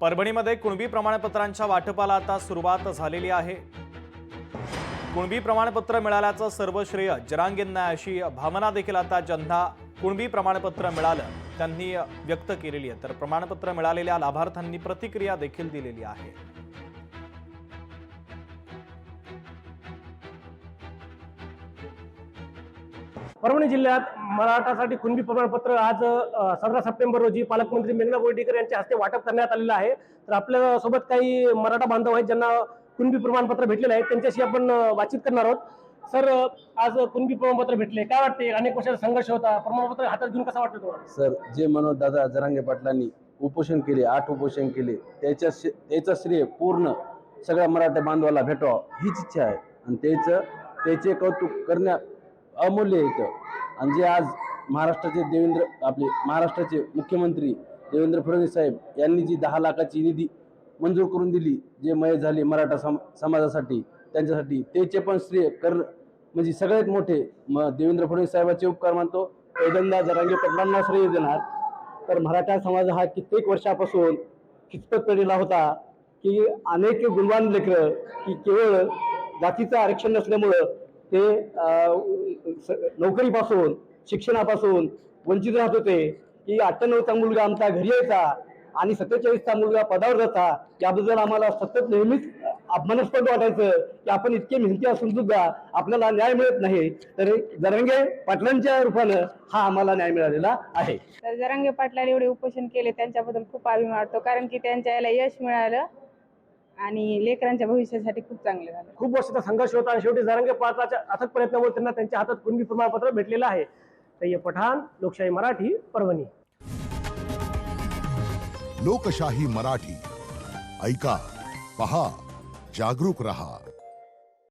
परभणीमध्ये कुणबी प्रमाणपत्रांच्या वाटपाला आता सुरुवात झालेली आहे। कुणबी प्रमाणपत्र मिळाल्याचं सर्व श्रेय जरांगेंना अशी भावना देखील आता ज्यांना कुणबी प्रमाणपत्र मिळालं त्यांनी व्यक्त केलेली आहे। तर प्रमाणपत्र मिळालेल्या लाभार्थ्यांनी प्रतिक्रिया देखील दिलेली आहे। परभणी जिल्ह्यात मराठासाठी कुणबी प्रमाणपत्र आज 17 सप्टेंबर रोजी पालकमंत्री मेघना बोर्डीकर यांच्या हस्ते वाटप करण्यात आलेलं आहे। तर आपल्या सोबत काही मराठा बांधव आहेत ज्यांना कुणबी प्रमाणपत्र भेटलेले आहे, त्यांच्याशी आपण बातचीत करणार आहोत। सर, आज कुणबी प्रमाणपत्र भेटले, काय वाटते? अनेक वर्षाचा संघर्ष होता, प्रमाणपत्र हातात घेऊन कसं वाटतं तुम्हाला? सर, जे मनोज दादा जरांगे पाटलांनी उपोषण केले, 8 उपोषण केले, त्याचं श्रेय पूर्ण सगळ्या मराठा बांधवाला भेटावं हीच इच्छा आहे आणि त्याचे कौतुक करण्या अमूल्य आहे। आणि जे आज महाराष्ट्राचे मुख्यमंत्री देवेंद्र फडणवीस साहेब यांनी जी 10 लाखाची निधी मंजूर करून दिली, जे मय झाले मराठा समाजासाठी, त्यांच्यासाठी त्याचे पण श्रेय म्हणजे सगळ्यात मोठे देवेंद्र फडणवीस साहेबांचे उपकार मानतो। पहिल्यांदा जरांगे पाटलांना श्रेय देणार। तर मराठा समाज हा कित्येक वर्षापासून कितपत पडलेला होता की अनेक गुणवान लेकरं की केवळ जातीचं आरक्षण नसल्यामुळं ते नोकरीपासून शिक्षणापासून वंचित राहत होते की 98चा मुलगा आमचा घरी यायचा आणि 47चा मुलगा पदावर जाता। याबद्दल आम्हाला सतत नेहमीच अपमानास्पद वाटायचं की आपण इतके मेहनती असून सुद्धा आपल्याला न्याय मिळत नाही। तर जरांगे पाटलांच्या रूपानं हा आम्हाला न्याय मिळालेला आहे। तर जरांगे पाटलांनी एवढे उपोषण केले त्यांच्याबद्दल खूप अभिमान वाटतो, कारण की त्यांच्या याला यश मिळालं आणि लेकरांच्या भविष्यासाठी खूप चांगलं झालं। खूप वर्षाचा संघर्ष होता आणि शेवटी जरांगे पाटलाच्या अथक प्रयत्नामुळे त्यांना त्यांच्या हातात कुणबी प्रमाणपत्र भेटलेलं आहे। तैयब पठाण, लोकशाही मराठी, परभणी। लोकशाही मराठी, ऐका, पहा, जागरूक रहा।